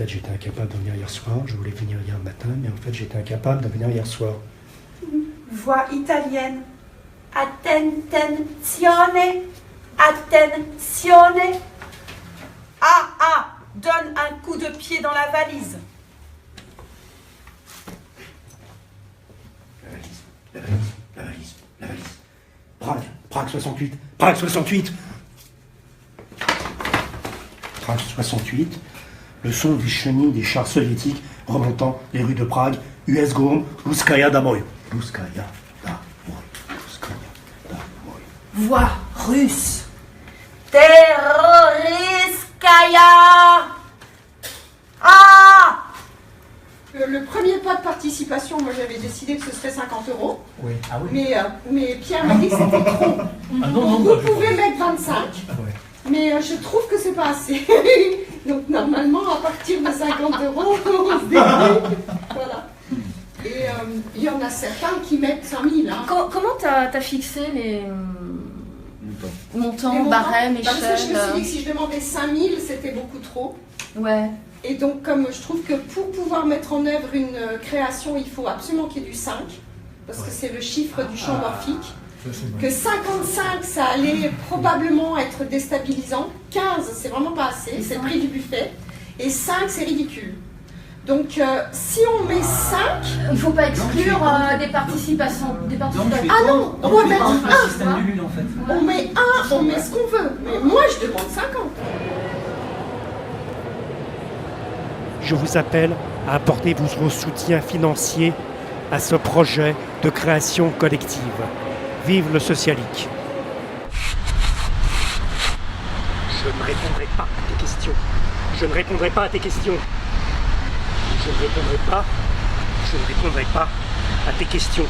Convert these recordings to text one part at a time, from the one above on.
fait, j'étais incapable de venir hier soir. Je voulais venir hier matin, mais en fait, j'étais incapable de venir hier soir. Voix italienne. Attenzione. Attenzione. Ah, donne un coup de pied dans la valise. La valise. Prague 68. Prague 68. Prague 68. Le son du chenil des chars soviétiques remontant les rues de Prague. US Gom, Ruskaya Damoy. Ruskaya Damoy. Ruskaya Damoy. Voix russe. Terroriskaya. Ah! Le premier pas de participation, moi j'avais décidé que ce serait 50 €. Oui. Ah oui. Mais Pierre m'a dit que c'était trop. Donc vous pouvez mettre 25. Ouais. Mais je trouve que c'est pas assez. Donc normalement, à partir de 50 €, on se débrouille. Voilà. Et il y en a certains qui mettent 5 000. Hein. Comment t'as fixé les montants, barèmes, échelles? Parce que je me suis dit que si je demandais 5 000, c'était beaucoup trop. Ouais. Et donc comme je trouve que pour pouvoir mettre en œuvre une création, il faut absolument qu'il y ait du 5. Parce que c'est le chiffre du champ morphique. Que 55, ça allait probablement être déstabilisant. 15, c'est vraiment pas assez, c'est le prix du buffet. Et 5, c'est ridicule. Donc, si on met 5... Il ne faut pas exclure des participations. Ah non, on doit mettre 1. Nul, en fait. On met 1, on met ce qu'on veut. Mais moi, je demande 50. Je vous appelle à apporter votre soutien financier à ce projet de création collective. Vive le socialique. Je ne répondrai pas à tes questions. Je ne répondrai pas à tes questions. Je ne répondrai pas à tes questions.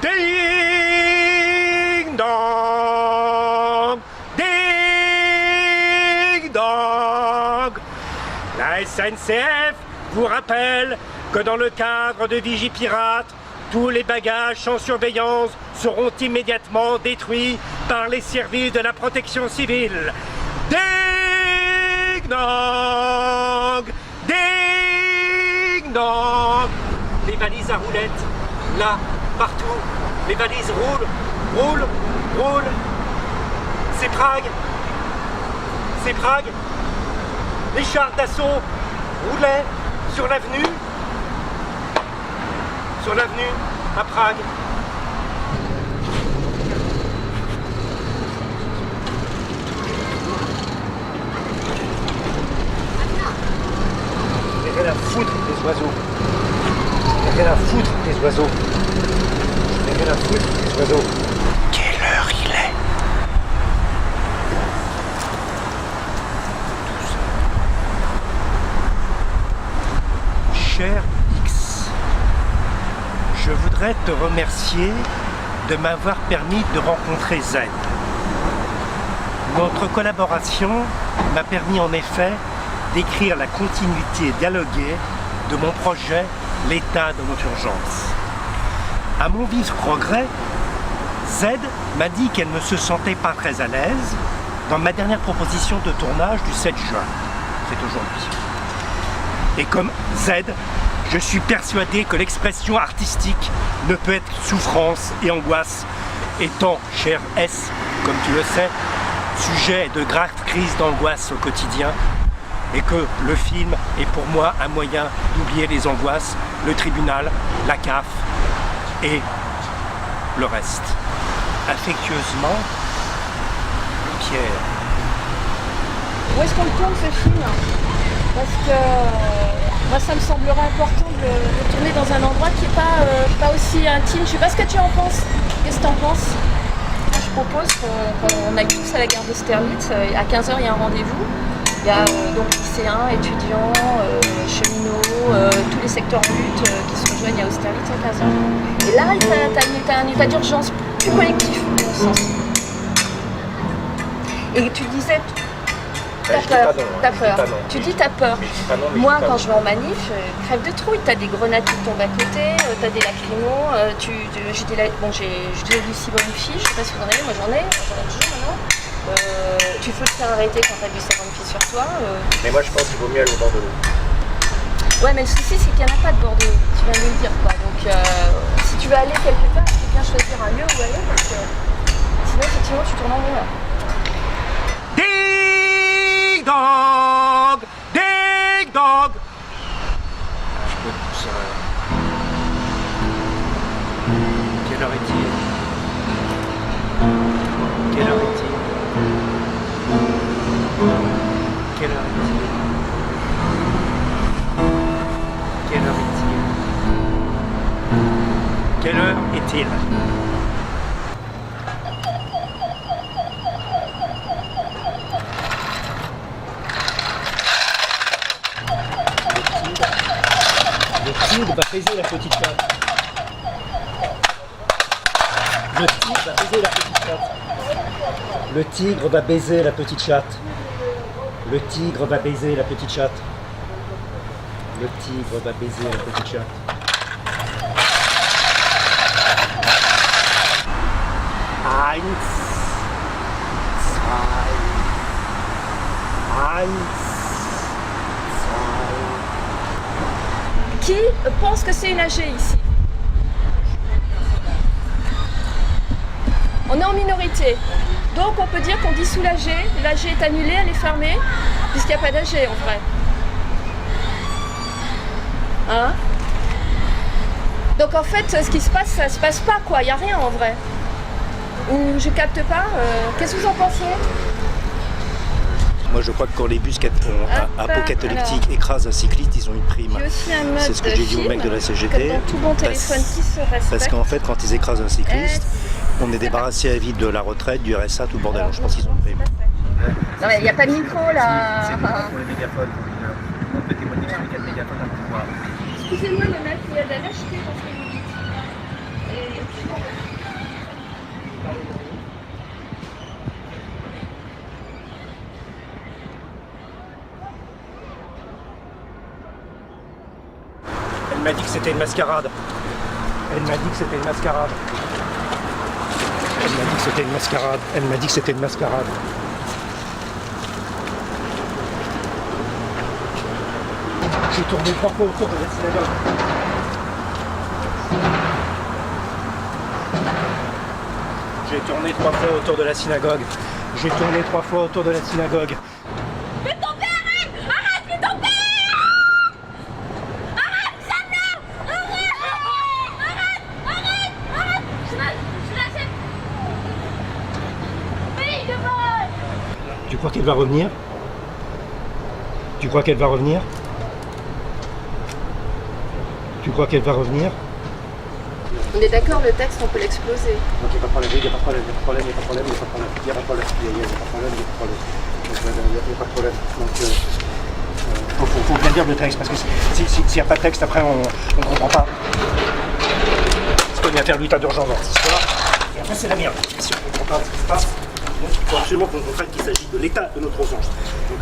Ding dong, ding dong. La SNCF vous rappelle que dans le cadre de Vigipirate, tous les bagages sans surveillance seront immédiatement détruits par les services de la protection civile. Ding dong, ding dong. Les valises à roulettes, là, partout, les valises roulent. C'est Prague. Les chars d'assaut roulaient sur l'avenue à Prague. J'ai rien à foutre des oiseaux. Quelle heure il est? Cher X, je voudrais te remercier de m'avoir permis de rencontrer Z. Notre collaboration m'a permis en effet d'écrire la continuité dialoguée de mon projet L'état de notre urgence. À mon vif regret, Z m'a dit qu'elle ne se sentait pas très à l'aise dans ma dernière proposition de tournage du 7 juin. C'est aujourd'hui. Et comme Z, je suis persuadé que l'expression artistique ne peut être souffrance et angoisse, étant, cher S, comme tu le sais, sujet de graves crises d'angoisse au quotidien, et que le film est pour moi un moyen d'oublier les angoisses, le tribunal, la CAF et le reste. Affectueusement, Pierre. Où est-ce qu'on le tourne ce film? Parce que moi ça me semblerait important de le tourner dans un endroit qui n'est pas aussi intime. Je sais pas ce que tu en penses. Qu'est-ce que tu en penses? Je propose qu'on aille tous à la gare d'Austerlitz. À 15 h il y a un rendez-vous. Il y a donc lycéens, étudiants, cheminots, tous les secteurs en lutte qui se rejoignent à Austerlitz à 15 h. Et là, tu as un état d'urgence plus collectif, dans ce sens. Et tu disais, t'as peur. Tu dis t'as peur. Moi, quand je vais en manif, crève de trouille. T'as des grenades qui tombent à côté, t'as des lacrymos. J'ai du ciborifiche, je sais pas si vous en avez, moi j'en ai toujours maintenant. Tu peux te faire arrêter quand t'as du savon de pied sur toi. Mais moi je pense qu'il vaut mieux aller au bord de l'eau. Ouais, mais le souci c'est qu'il n'y en a pas de bord de l'eau, tu viens de le dire quoi. Donc si tu veux aller quelque part, il faut bien choisir un lieu où aller parce que sinon effectivement tu tournes en rond là. Ding dong! Ding dong! Quelle heure est-il? Quelle heure est-il? Quelle heure est-il? Quelle heure est-il? Quelle heure est-il? Le tigre va baiser la petite chatte. Le tigre va baiser la petite chatte. Le tigre va baiser la petite chatte. Le tigre va baiser la petite chatte. Le tigre va baiser la petite chatte. Eins, zwei, eins, zwei. Qui pense que c'est une AG ici? On est en minorité. Donc on peut dire qu'on dissout l'AG. L'AG est annulée, elle est fermée, puisqu'il n'y a pas d'AG en vrai. Hein? Donc en fait, ce qui se passe, ça se passe pas quoi, il n'y a rien en vrai. Ou je capte pas, qu'est-ce que vous en pensez? Moi je crois que quand les bus apocalyptiques écrasent un cycliste, ils ont une prime. C'est ce que j'ai dit au mec de la CGT. Dans tout bon téléphone qui se respecte. Parce qu'en fait, quand ils écrasent un cycliste, on est débarrassé à vite de la retraite, du RSA, tout le bordel. Alors, je pense qu'ils ont une prime. Non mais il n'y a pas de micro là. C'est pour les mégaphones. On peut témoigner sur les 4 mégaphones à pouvoir. Excusez-moi le mec, il y a de la lâcheté dans ce que vous dites. Elle m'a dit que c'était une mascarade. Elle m'a dit que c'était une mascarade. Elle m'a dit que c'était une mascarade. Elle m'a dit que c'était une mascarade. J'ai tourné 3 fois autour de la synagogue. J'ai tourné 3 fois autour de la synagogue. J'ai tourné 3 fois autour de la synagogue. Fais tomber, arrête! Arrête, fais tomber! Arrête, Samna! Arrête! Arrête! Arrête! Je l'achète! Oui, de vol! Tu crois qu'elle va revenir? Tu crois qu'elle va revenir? Tu crois qu'elle va revenir? On est d'accord, le texte, on peut l'exploser. Donc il n'y a pas de problème, il n'y a pas de problème, il n'y a pas de problème, il n'y a pas de problème, il n'y a pas de problème, il n'y a pas de problème, il n'y a pas de problème, il n'y a pas de problème. Donc faut bien dire le texte, parce que s'il n'y a pas de texte, après on ne comprend pas. Parce qu'on vient faire l'état d'urgence dans cette histoire, et après c'est la merde. Si on ne comprend pas ce qui se passe, donc il faut absolument qu'on comprenne qu'il s'agit de l'état de notre urgence. Donc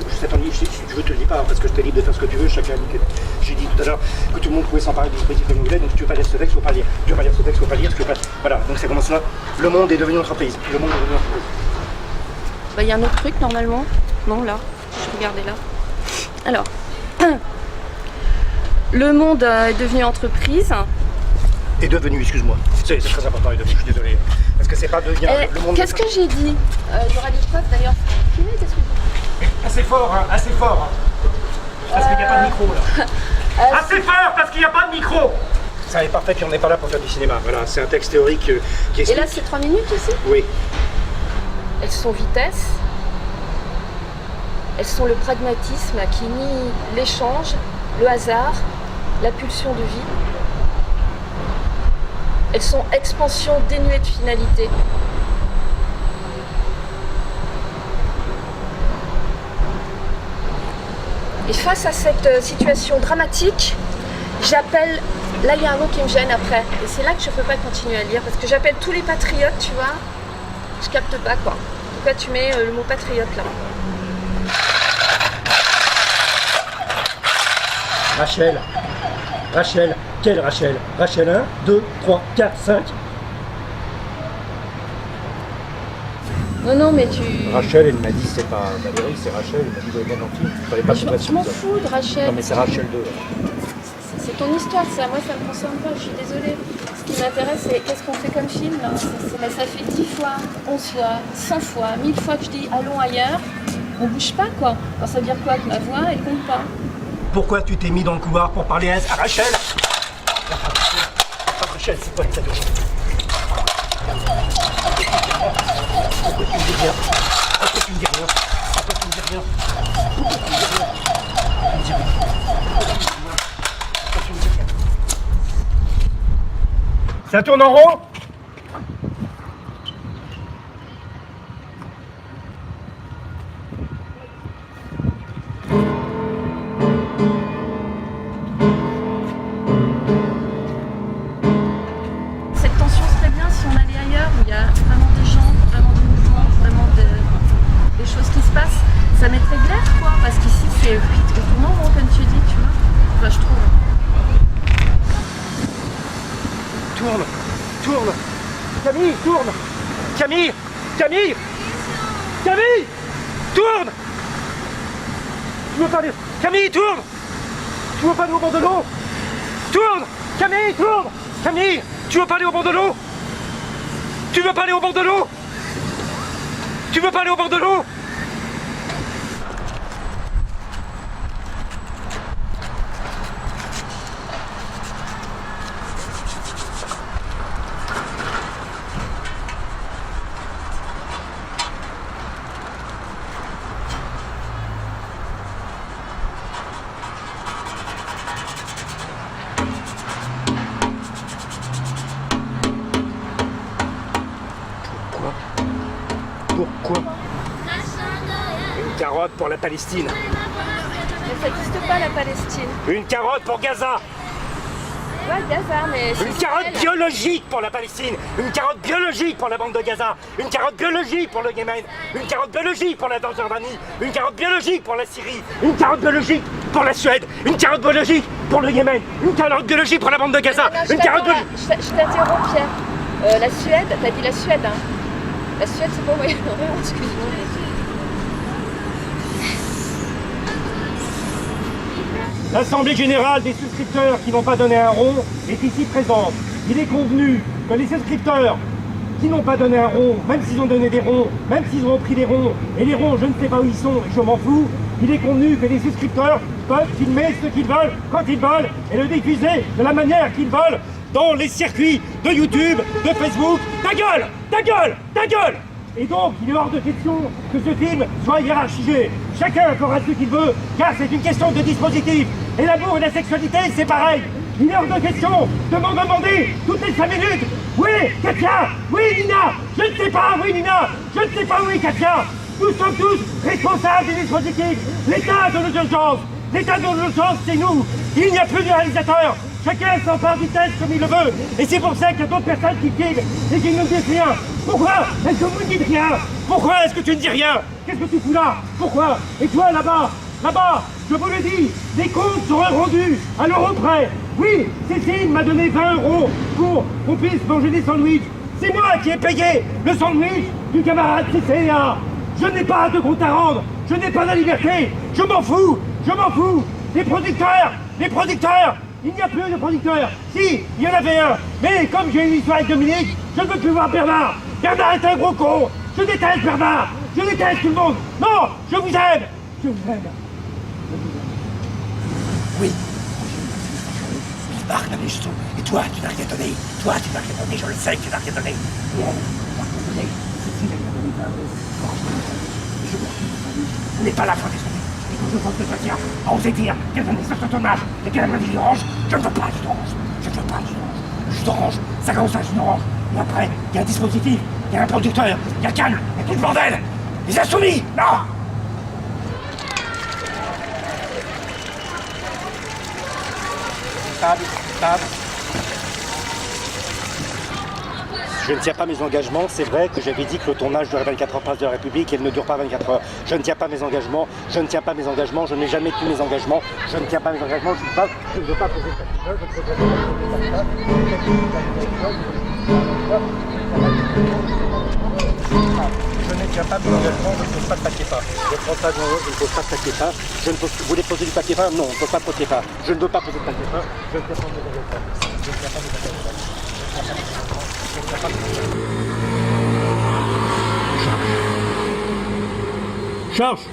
je sais pas, si tu veux te le dis pas, parce que je t'ai libre de faire ce que tu veux, chacun dit que... J'ai dit tout à l'heure que tout le monde pouvait s'emparer du dispositif comme il voulait, donc si tu veux pas lire ce texte, il faut pas lire. Tu veux pas lire ce texte, il faut pas lire, tu veux pas... Voilà, donc c'est comme cela. Le monde est devenu entreprise. Le monde est devenu entreprise. Bah, il y a un autre truc normalement. Non, là. Je regardais là. Alors. Le monde est devenu entreprise. Est devenu, excuse-moi. C'est très important, est devenu, je suis désolé. Parce que c'est pas devenu... le monde. Qu'est-ce que j'ai dit? Il y aura des preuves d'ailleurs. Qu'est-ce que j'ai dit? Assez fort, hein, assez fort. Parce qu'il n'y a pas de micro là. Assez fort parce qu'il n'y a pas de micro. Ça est parfait, puis on n'est pas là pour faire du cinéma. Voilà, c'est un texte théorique qui explique. Et là, c'est 3 minutes aussi? Oui. Elles sont vitesse. Elles sont le pragmatisme qui nie l'échange, le hasard, la pulsion de vie. Elles sont expansion dénuée de finalité. Et face à cette situation dramatique, j'appelle... Là, il y a un mot qui me gêne après. Et c'est là que je ne peux pas continuer à lire. Parce que j'appelle tous les patriotes, tu vois. Je capte pas, quoi. Pourquoi tu mets le mot patriote, là? Rachel. Rachel. Quelle Rachel? Rachel 1, 2, 3, 4, 5. Non, mais tu... Rachel, elle m'a dit, c'est pas Valérie, c'est Rachel, elle m'a dit, vous avez bien film, il fallait pas Je m'en fous de Rachel. Non, mais c'est Rachel 2. C'est ton histoire, ça. Moi, ça me concerne pas, je suis désolée. Ce qui m'intéresse, c'est qu'est-ce qu'on fait comme film, là. Mais ça fait 10 fois, 11 fois, 100 fois, 1000 fois que je dis allons ailleurs. On bouge pas, quoi. Alors, ça veut dire quoi? Que ma voix, elle compte pas. Pourquoi tu t'es mis dans le couloir pour parler à Rachel? Rachel, c'est quoi les cadeaux? Pourquoi tu me dis rien? Pourquoi tu me dis rien? Pourquoi tu me dis rien? Pourquoi tu me dis rien? Pourquoi tu me dis rien? Ça tourne en rond? Cette tension serait bien si on allait ailleurs, où il y a vraiment des gens, vraiment du mouvement, vraiment des choses qui se passent. Ça mettrait de l'air, quoi, parce qu'ici, c'est tourne en rond, comme tu dis, tu vois. Enfin, je trouve. Tourne! Tourne! Camille, tourne! Camille! Camille! Camille! Tourne! Tu veux pas aller... Camille, tourne! Tu veux pas aller au bord de l'eau? Tourne! Camille, tourne! Camille! Tu veux pas aller au bord de l'eau? Tu veux pas aller au bord de l'eau? Tu veux pas aller au bord de l'eau? Pourquoi? Une carotte pour la Palestine. Mais ça n'existe pas, la Palestine. Une carotte pour Gaza. Ouais, Gaza, mais... Une carotte biologique pour la Palestine. Une carotte biologique pour la bande de Gaza. Une carotte biologique pour le Yémen. Une carotte biologique pour la Jordanie. Une carotte biologique pour la Syrie. Une carotte biologique pour la Suède. Une carotte biologique pour le Yémen. Une carotte biologique pour la bande de Gaza. Une carotte biologique... Je t'interromps, Pierre. La Suède, t'as dit la Suède, hein. La Suède, c'est pas au Moyen-Orient, excuse-moi. L'Assemblée Générale des souscripteurs qui n'ont pas donné un rond est ici présente. Il est convenu que les souscripteurs qui n'ont pas donné un rond, même s'ils ont donné des ronds, même s'ils ont pris des ronds, et les ronds, je ne sais pas où ils sont, et je m'en fous, il est convenu que les souscripteurs peuvent filmer ce qu'ils veulent, quand ils veulent, et le diffuser de la manière qu'ils veulent, dans les circuits de YouTube, de Facebook. Ta gueule! Ta gueule! Ta gueule! Et donc, il est hors de question que ce film soit hiérarchisé. Chacun fera ce qu'il veut, car c'est une question de dispositif. Et l'amour et la sexualité, c'est pareil. Il est hors de question de m'en demander toutes les 5 minutes. Oui, Katia. Oui, Nina. Je ne sais pas. Oui, Nina. Je ne sais pas. Oui, Katia. Nous sommes tous responsables des dispositifs. L'état de l'urgence. L'état de l'urgence, c'est nous. Il n'y a plus de réalisateur. Chacun s'empare du texte comme il le veut. Et c'est pour ça qu'il y a d'autres personnes qui filment et qui ne disent rien. Pourquoi est-ce que vous ne dites rien? Pourquoi est-ce que tu ne dis rien? Qu'est-ce que tu fous là? Pourquoi? Et toi, là-bas, je vous le dis, les comptes seront rendus à l'euro près. Oui, Cécile m'a donné 20 € pour qu'on puisse manger des sandwichs. C'est moi qui ai payé le sandwich du camarade CCA. Je n'ai pas de compte à rendre. Je n'ai pas la liberté. Je m'en fous. Je m'en fous. Les producteurs. Il n'y a plus de producteurs. Si, il y en avait un. Mais comme j'ai une histoire avec Dominique, je ne veux plus voir Bernard. Bernard est un gros con. Je déteste Bernard. Je déteste tout le monde. Non, je vous aime. Je vous aime. Oui. Marc n'a juste tout. Et toi, tu n'as rien donné. Toi, tu n'as rien donné. Je le sais que tu n'as rien donné. Ce n'est pas la fin des années. Et quand je pense que Katia a osé dire qu'elle donnait ça sur ton âge et qu'elle a m'a dit d'orange, je ne veux pas du d'orange. Je ne veux pas du d'orange. Le jus d'orange, ça commence à jus d'orange. Et après, il y a un dispositif, il y a un producteur, il y a Cannes, il y a tout le bordel. Les insoumis, non. Table. Je ne tiens pas mes engagements. C'est vrai que j'avais dit que le tournage durait 24 heures place de la République et il ne dure pas 24 heures. Je ne tiens pas mes engagements. Je ne tiens pas mes engagements. Je n'ai jamais tenu mes engagements. Je ne tiens pas mes engagements. Je ne veux pas poser de Je ne tiens pas mes engagements, je ne pose pas de papier pas. Je prends ça, je ne pose pas de papier pas. Vous voulez poser du papier pas? Non, on ne pose pas de papier pas. Je ne veux pas poser de papier pas. Je ne tiens pas mes engagements. Je ne tiens pas mes engagements. Je ne tiens pas mes engagements. Georges.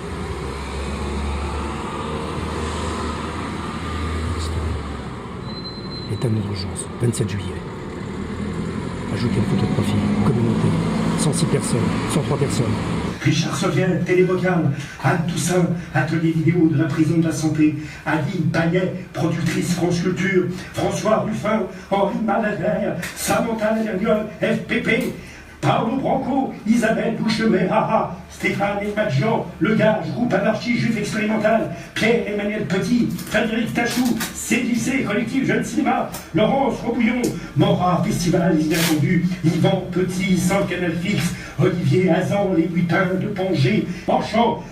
État d'urgence, 27 juillet. Ajoutez une photo de profil, communauté, 106 personnes, 103 personnes. Richard Sauvier, Télévocal, Anne Toussaint, atelier vidéo de la prison de la santé, Aline Payet, productrice France Culture, François Ruffin, Henri Malader, Samantha Lavergnol, FPP, Paolo Branco, Isabelle Bouchemet, Haha, Stéphane Edmadjian, Le Gage, groupe anarchie juif expérimental, Pierre-Emmanuel Petit, Frédéric Tachou, CDC, collectif Jeune Cinéma, Laurence Robouillon, Mora, Festival Les Inattendus, Yvan Petit, sans Canal Fixe, Olivier Hazan, Les Butins de Pongé, Penchant,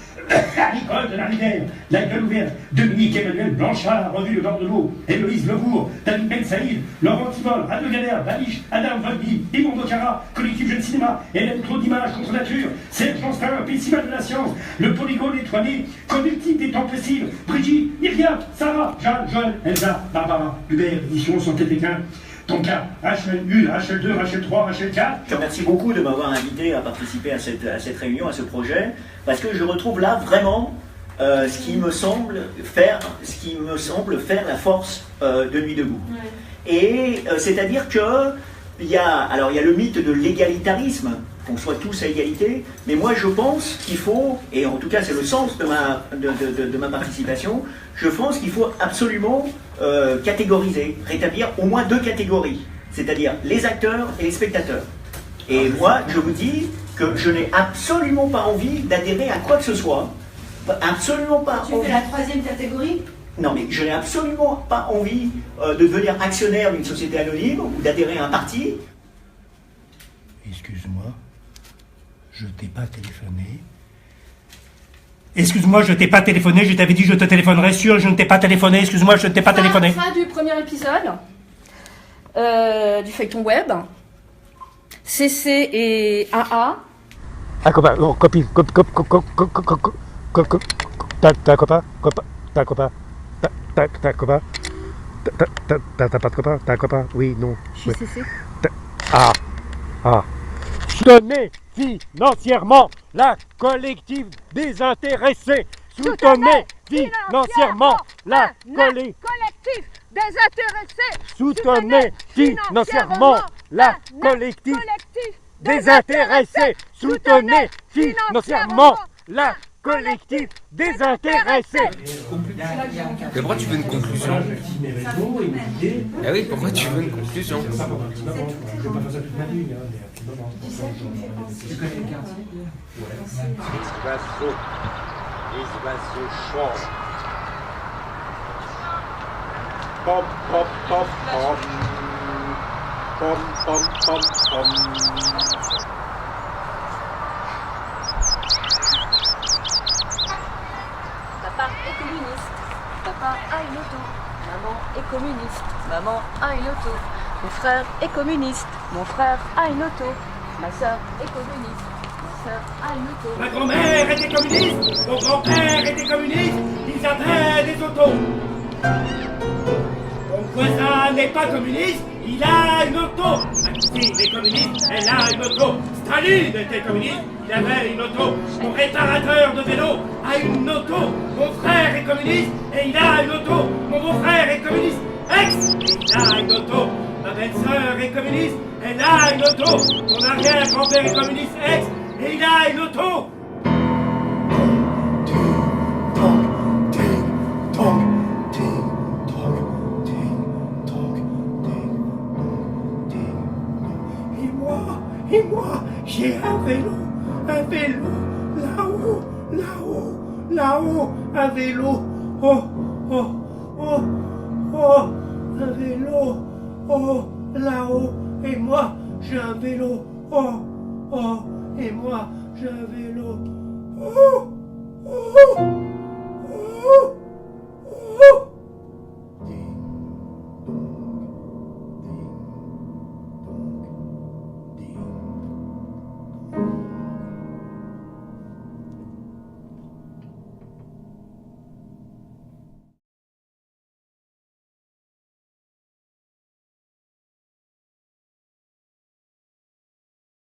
Nicole de la Rivière, La Gueule Ouverte, Dominique Emmanuel Blanchard, Revue de bord de l'eau, Héloïse Lecourt, David Ben Saïd, Laurent Tivol, Radio Galère, Baliche, Adam Volby, Yvon Bocara, Collectif Jeune Cinéma, Hélène Trop d'Images contre Nature, Serge Constant, Festival de la Science, Le Polygone étoilé, Conductif des Temps Possibles, Brigitte, Myriam, Sarah, Jeanne, Joël, Elsa, Barbara, Hubert, édition Santé Pékin. Donc là, HL1, HL2, HL3, HL4. Je remercie beaucoup de m'avoir invité à participer à cette réunion, à ce projet, parce que je retrouve là vraiment ce qui me semble faire la force de Nuit debout. Ouais. Et c'est-à-dire que il y a le mythe de l'égalitarisme, qu'on soit tous à égalité, mais moi je pense qu'il faut, et en tout cas c'est le sens de ma participation, je pense qu'il faut absolument catégoriser, rétablir au moins 2 catégories, c'est-à-dire les acteurs et les spectateurs. Et moi je vous dis que je n'ai absolument pas envie d'adhérer à quoi que ce soit, absolument pas. Tu fais la 3e catégorie? Non, mais je n'ai absolument pas envie de devenir actionnaire d'une société anonyme ou d'adhérer à un parti. Excuse-moi, je t'ai pas téléphoné. Excuse-moi, je t'ai pas téléphoné, je t'avais dit je te téléphonerai sûr, je ne t'ai pas téléphoné, excuse-moi, je ne t'ai pas téléphoné. Fin du premier épisode du feuilleton web. CC et AA. Ah, copain, non, copine, t'as copain, t'as copain. T'as copain? T'as pas de copain? T'as un copain? Oui, non. Je suis CC. Soutenez financièrement la collective désintéressée. Soutenez financièrement la collective désintéressée. Soutenez financièrement la collective désintéressée. Soutenez financièrement la collectif désintéressé. Mais pourquoi tu veux une conclusion? Ah oui, pourquoi tu veux une conclusion? Je vais pas faire ça toute ma vie. Tu connais le quartier? Les oiseaux chantent. Pom pom pom pom. Pom pom pom pom. Papa est communiste, papa a une auto, maman est communiste, maman a une auto, mon frère est communiste, mon frère a une auto, ma soeur est communiste, ma soeur a une auto. Ma grand-mère était communiste, mon grand-père était communiste, ils avaient des autos. Mon voisin n'est pas communiste, il a une auto. Ma cousine est communiste, elle a une auto. Staline était communiste, il avait une auto. Mon réparateur de vélo a une auto. Mon frère est communiste et il a une auto. Mon beau-frère est communiste, il a une auto. Ma belle-sœur est communiste, elle a une auto. Mon arrière-grand-père est communiste, et il a une auto. Et moi, j'ai un vélo, là-haut, un vélo, un vélo, là-haut, et moi, j'ai un vélo. Oh, oh, et moi, j'ai un vélo. Oh, oh, oh.